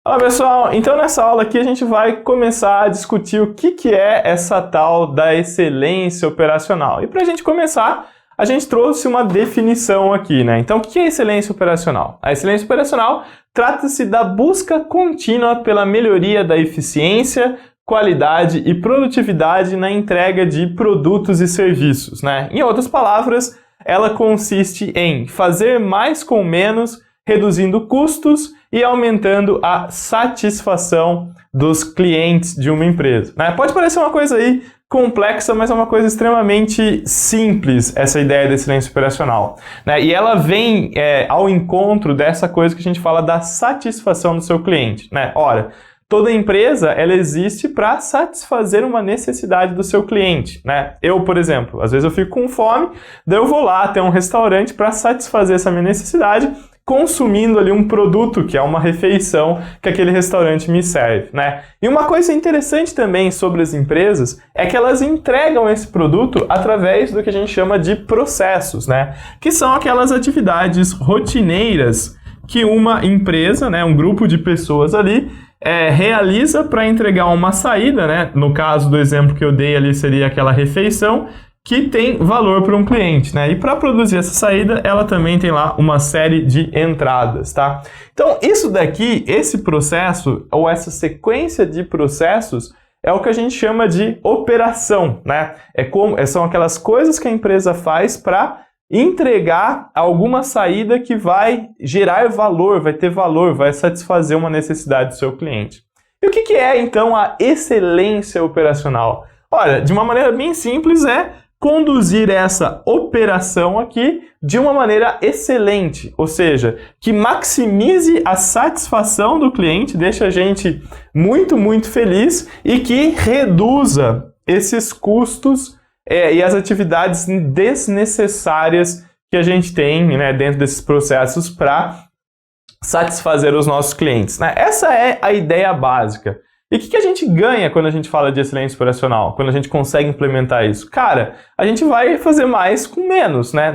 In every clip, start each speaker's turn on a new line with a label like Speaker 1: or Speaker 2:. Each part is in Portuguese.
Speaker 1: Fala pessoal, então nessa aula aqui a gente vai começar a discutir o que é essa tal da excelência operacional. E para a gente começar, a gente trouxe uma definição aqui, né? Então o que é excelência operacional? A excelência operacional trata-se da busca contínua pela melhoria da eficiência, qualidade e produtividade na entrega de produtos e serviços, né? Em outras palavras, ela consiste em fazer mais com menos, reduzindo custos e aumentando a satisfação dos clientes de uma empresa, né? Pode parecer uma coisa aí complexa, mas é uma coisa extremamente simples, essa ideia de excelência operacional, né? E ela vem ao encontro dessa coisa que a gente fala da satisfação do seu cliente, né? Ora, toda empresa, ela existe para satisfazer uma necessidade do seu cliente, né? Eu, por exemplo, às vezes eu fico com fome, daí eu vou lá até um restaurante para satisfazer essa minha necessidade, consumindo ali um produto, que é uma refeição que aquele restaurante me serve, né? E uma coisa interessante também sobre as empresas é que elas entregam esse produto através do que a gente chama de processos, né? Que são aquelas atividades rotineiras que uma empresa, né, um grupo de pessoas ali, realiza para entregar uma saída, né? No caso do exemplo que eu dei ali seria aquela refeição, que tem valor para um cliente, né? E para produzir essa saída, ela também tem lá uma série de entradas, tá? Então, isso daqui, esse processo, ou essa sequência de processos, é o que a gente chama de operação, né? São aquelas coisas que a empresa faz para entregar alguma saída que vai gerar valor, vai ter valor, vai satisfazer uma necessidade do seu cliente. E o que é, então, a excelência operacional? Olha, de uma maneira bem simples, conduzir essa operação aqui de uma maneira excelente, ou seja, que maximize a satisfação do cliente, deixa a gente muito, muito feliz e que reduza esses custos e as atividades desnecessárias que a gente tem, né, dentro desses processos para satisfazer os nossos clientes, né? Essa é a ideia básica. E o que a gente ganha quando a gente fala de excelência operacional? Quando a gente consegue implementar isso? Cara, a gente vai fazer mais com menos, né?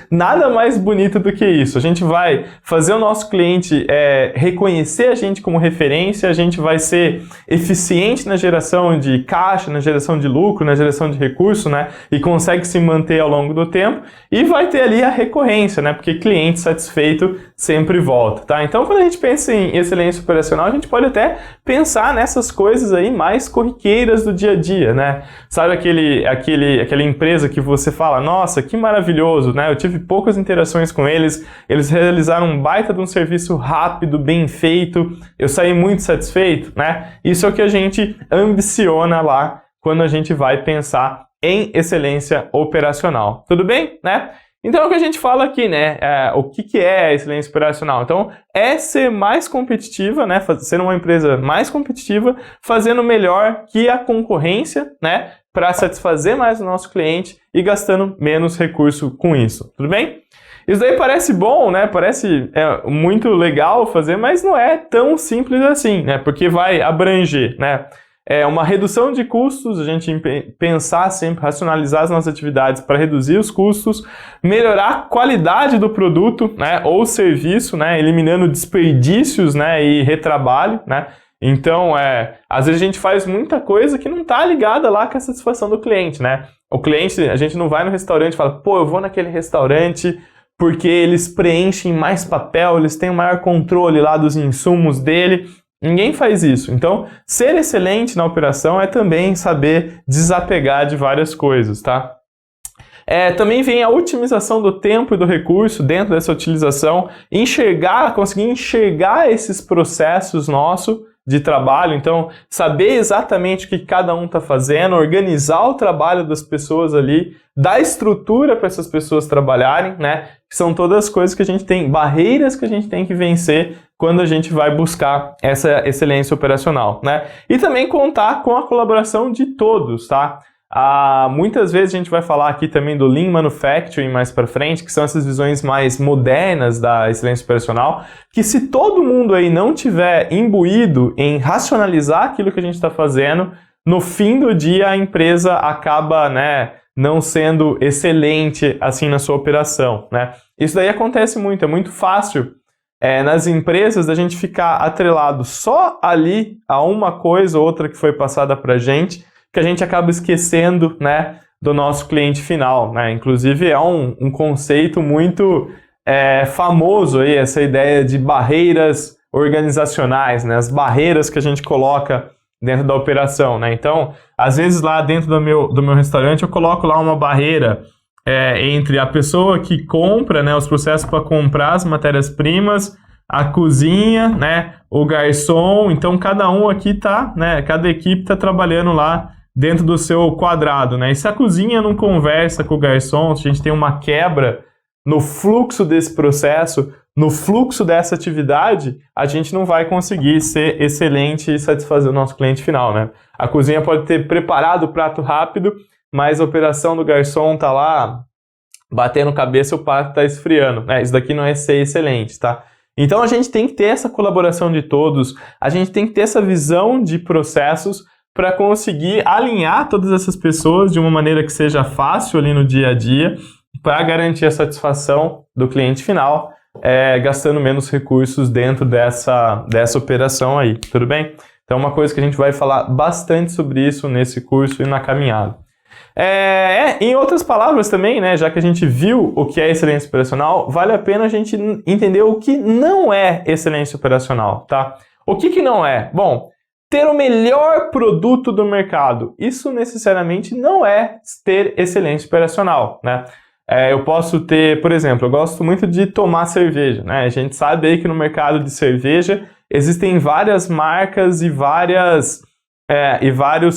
Speaker 1: Nada mais bonito do que isso. A gente vai fazer o nosso cliente reconhecer a gente como referência, a gente vai ser eficiente na geração de caixa, na geração de lucro, na geração de recurso, né? E consegue se manter ao longo do tempo e vai ter ali a recorrência, né? Porque cliente satisfeito sempre volta, tá? Então, quando a gente pensa em excelência operacional, a gente pode até pensar nessas coisas aí mais corriqueiras do dia a dia, né? Sabe aquela empresa que você fala, nossa, que maravilhoso, né? Eu tive poucas interações com eles, eles realizaram um baita de um serviço rápido, bem feito, eu saí muito satisfeito, né? Isso é o que a gente ambiciona lá quando a gente vai pensar em excelência operacional. Tudo bem, né? Então, é o que a gente fala aqui, né? O que é a excelência operacional? Então, é ser mais competitiva, né? Ser uma empresa mais competitiva, fazendo melhor que a concorrência, né? Para satisfazer mais o nosso cliente e gastando menos recurso com isso. Tudo bem? Isso daí parece bom, né? Parece muito legal fazer, mas não é tão simples assim, né? Porque vai abranger, né? Uma redução de custos, a gente pensar sempre, racionalizar as nossas atividades para reduzir os custos, melhorar a qualidade do produto, né, ou serviço, né, eliminando desperdícios, né, e retrabalho, né. Então, às vezes a gente faz muita coisa que não está ligada lá com a satisfação do cliente, né. O cliente, a gente não vai no restaurante e fala, pô, eu vou naquele restaurante porque eles preenchem mais papel, eles têm um maior controle lá dos insumos dele. Ninguém faz isso. Então, ser excelente na operação é também saber desapegar de várias coisas, tá? Também vem a otimização do tempo e do recurso dentro dessa utilização, conseguir enxergar esses processos nossos de trabalho, então saber exatamente o que cada um está fazendo, organizar o trabalho das pessoas ali, dar estrutura para essas pessoas trabalharem, né? São todas coisas que a gente tem, barreiras que a gente tem que vencer quando a gente vai buscar essa excelência operacional, né? E também contar com a colaboração de todos, tá? Muitas vezes a gente vai falar aqui também do Lean Manufacturing mais para frente, que são essas visões mais modernas da excelência operacional, que se todo mundo aí não tiver imbuído em racionalizar aquilo que a gente está fazendo, no fim do dia a empresa acaba, né, não sendo excelente assim na sua operação, né? Isso daí acontece muito, é muito fácil nas empresas, da gente ficar atrelado só ali a uma coisa ou outra que foi passada para a gente, que a gente acaba esquecendo, né, do nosso cliente final, né? Inclusive é um conceito muito famoso aí, essa ideia de barreiras organizacionais, né? As barreiras que a gente coloca dentro da operação, né? Então, às vezes lá dentro do meu restaurante eu coloco lá uma barreira entre a pessoa que compra, né, os processos para comprar as matérias-primas, a cozinha, né, o garçom. Então, cada um aqui tá, né, cada equipe está trabalhando lá dentro do seu quadrado, né? E se a cozinha não conversa com o garçom, se a gente tem uma quebra no fluxo desse processo, no fluxo dessa atividade, a gente não vai conseguir ser excelente e satisfazer o nosso cliente final, né? A cozinha pode ter preparado o prato rápido, mas a operação do garçom tá lá batendo cabeça e o prato tá esfriando, né? Isso daqui não é ser excelente, tá? Então a gente tem que ter essa colaboração de todos, a gente tem que ter essa visão de processos para conseguir alinhar todas essas pessoas de uma maneira que seja fácil ali no dia a dia, para garantir a satisfação do cliente final, gastando menos recursos dentro dessa operação aí, tudo bem? Então, uma coisa que a gente vai falar bastante sobre isso nesse curso e na caminhada. Em outras palavras também, né, já que a gente viu o que é excelência operacional, vale a pena a gente entender o que não é excelência operacional, tá? O que não é? Bom, ter o melhor produto do mercado, isso necessariamente não é ter excelência operacional, né? Eu posso ter, por exemplo, eu gosto muito de tomar cerveja, né? A gente sabe aí que no mercado de cerveja existem várias marcas e vários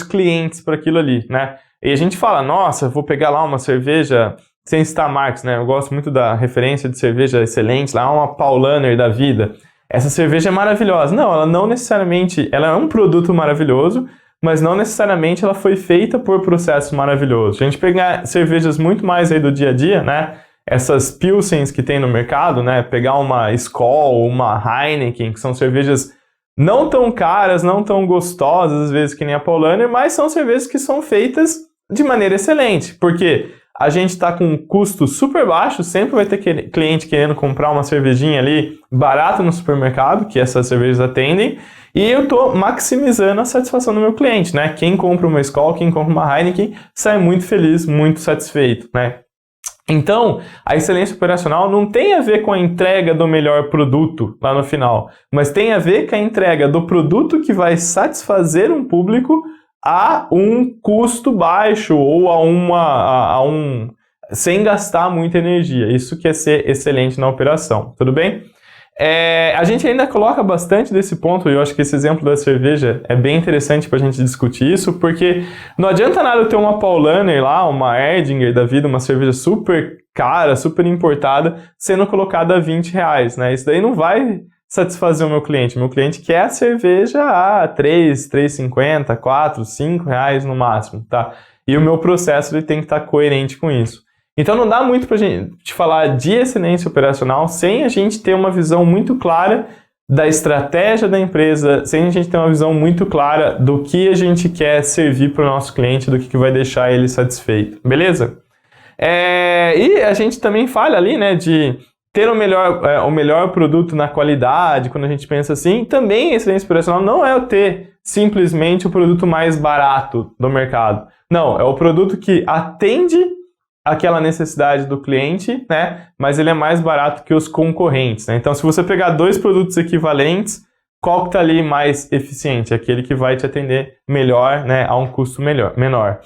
Speaker 1: clientes para aquilo ali, né? E a gente fala, nossa, vou pegar lá uma cerveja sem citar marcas, né? Eu gosto muito da referência de cerveja excelente, lá uma Paulaner da vida. Essa cerveja é maravilhosa. Não, ela não necessariamente, ela é um produto maravilhoso, mas não necessariamente ela foi feita por processos maravilhosos. A gente pegar cervejas muito mais aí do dia a dia, né? Essas Pilsens que tem no mercado, né? Pegar uma Skol, uma Heineken, que são cervejas não tão caras, não tão gostosas, às vezes que nem a Paulaner, mas são cervejas que são feitas de maneira excelente, porque a gente está com um custo super baixo, sempre vai ter cliente querendo comprar uma cervejinha ali barata no supermercado, que essas cervejas atendem, e eu estou maximizando a satisfação do meu cliente, né? Quem compra uma Skol, quem compra uma Heineken, sai muito feliz, muito satisfeito, né? Então, a excelência operacional não tem a ver com a entrega do melhor produto lá no final, mas tem a ver com a entrega do produto que vai satisfazer um público a um custo baixo ou sem gastar muita energia. Isso que é ser excelente na operação, tudo bem? A gente ainda coloca bastante desse ponto, e eu acho que esse exemplo da cerveja é bem interessante para a gente discutir isso, porque não adianta nada eu ter uma Paulaner lá, uma Erdinger da vida, uma cerveja super cara, super importada, sendo colocada a R$20, né? Isso daí não vai satisfazer o meu cliente. Meu cliente quer a cerveja a R$3, R$3,50, R$4, R$5 no máximo, tá? E o meu processo ele tem que estar coerente com isso. Então não dá muito pra gente falar de excelência operacional sem a gente ter uma visão muito clara da estratégia da empresa, sem a gente ter uma visão muito clara do que a gente quer servir para o nosso cliente, do que vai deixar ele satisfeito, beleza? E a gente também fala ali, né, de ter o melhor produto na qualidade, quando a gente pensa assim. Também excelência operacional não é ter simplesmente o produto mais barato do mercado. Não, é o produto que atende aquela necessidade do cliente, né? Mas ele é mais barato que os concorrentes, né? Então, se você pegar dois produtos equivalentes, qual que está ali mais eficiente? Aquele que vai te atender melhor, né? A um custo menor.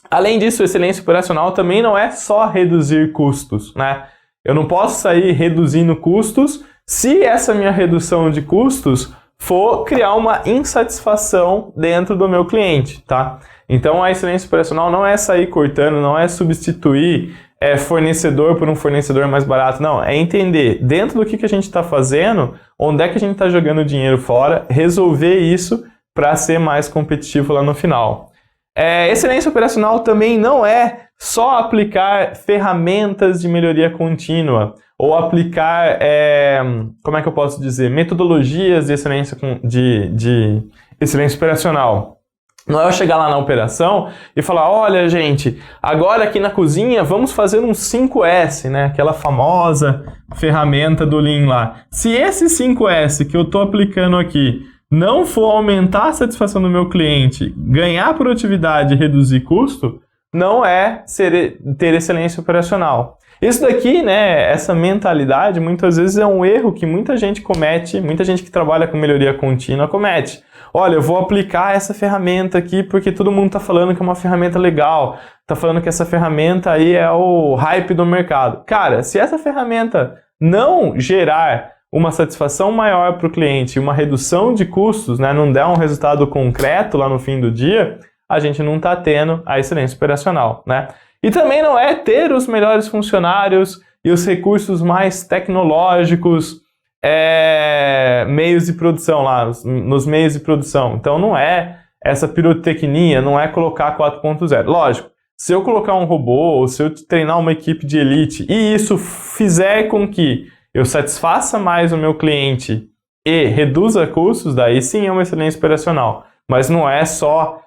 Speaker 1: Além disso, excelência operacional também não é só reduzir custos, né? Eu não posso sair reduzindo custos se essa minha redução de custos for criar uma insatisfação dentro do meu cliente, tá? Então, a excelência operacional não é sair cortando, não é substituir fornecedor por um fornecedor mais barato, não. É entender dentro do que a gente está fazendo, onde é que a gente está jogando dinheiro fora, resolver isso para ser mais competitivo lá no final. Excelência operacional também não é só aplicar ferramentas de melhoria contínua ou aplicar, como é que eu posso dizer, metodologias de excelência operacional. Não é eu chegar lá na operação e falar, olha gente, agora aqui na cozinha vamos fazer um 5S, né? Aquela famosa ferramenta do Lean lá. Se esse 5S que eu estou aplicando aqui não for aumentar a satisfação do meu cliente, ganhar produtividade e reduzir custo, não é ter excelência operacional. Isso daqui, né, essa mentalidade, muitas vezes é um erro que muita gente comete, muita gente que trabalha com melhoria contínua comete. Olha, eu vou aplicar essa ferramenta aqui porque todo mundo está falando que é uma ferramenta legal, está falando que essa ferramenta aí é o hype do mercado. Cara, se essa ferramenta não gerar uma satisfação maior para o cliente, uma redução de custos, né, não der um resultado concreto lá no fim do dia, a gente não está tendo a excelência operacional, né? E também não é ter os melhores funcionários e os recursos mais tecnológicos, meios de produção lá, nos meios de produção. Então não é essa pirotecnia, não é colocar 4.0. Lógico, se eu colocar um robô, ou se eu treinar uma equipe de elite e isso fizer com que eu satisfaça mais o meu cliente e reduza custos, daí sim é uma excelência operacional. Mas não é só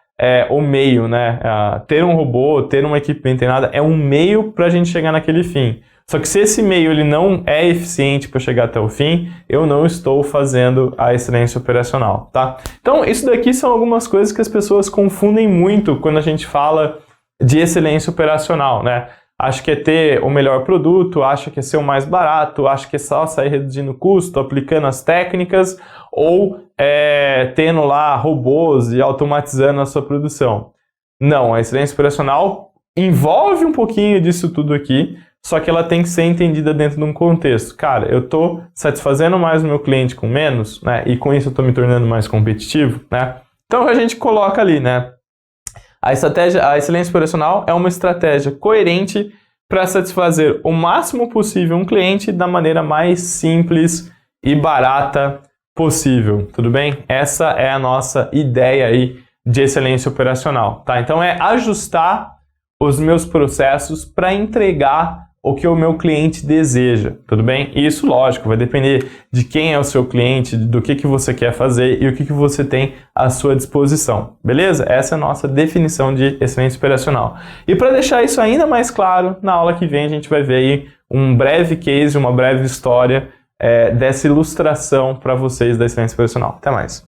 Speaker 1: o meio, né? Ter um robô, ter uma equipe bem treinada é um meio para a gente chegar naquele fim. Só que se esse meio ele não é eficiente para chegar até o fim, eu não estou fazendo a excelência operacional, tá? Então, isso daqui são algumas coisas que as pessoas confundem muito quando a gente fala de excelência operacional, né? Acha que é ter o melhor produto, acha que é ser o mais barato, acha que é só sair reduzindo o custo, aplicando as técnicas, ou tendo lá robôs e automatizando a sua produção. Não, a excelência operacional envolve um pouquinho disso tudo aqui, só que ela tem que ser entendida dentro de um contexto. Cara, eu estou satisfazendo mais o meu cliente com menos, né? E com isso eu estou me tornando mais competitivo, né? Então a gente coloca ali, né? A excelência operacional é uma estratégia coerente para satisfazer o máximo possível um cliente da maneira mais simples e barata possível, tudo bem? Essa é a nossa ideia aí de excelência operacional, tá? Então é ajustar os meus processos para entregar o que o meu cliente deseja, tudo bem? E isso, lógico, vai depender de quem é o seu cliente, do que você quer fazer e o que você tem à sua disposição, beleza? Essa é a nossa definição de excelência operacional. E para deixar isso ainda mais claro, na aula que vem a gente vai ver aí um breve case, uma breve história dessa ilustração para vocês da excelência operacional. Até mais!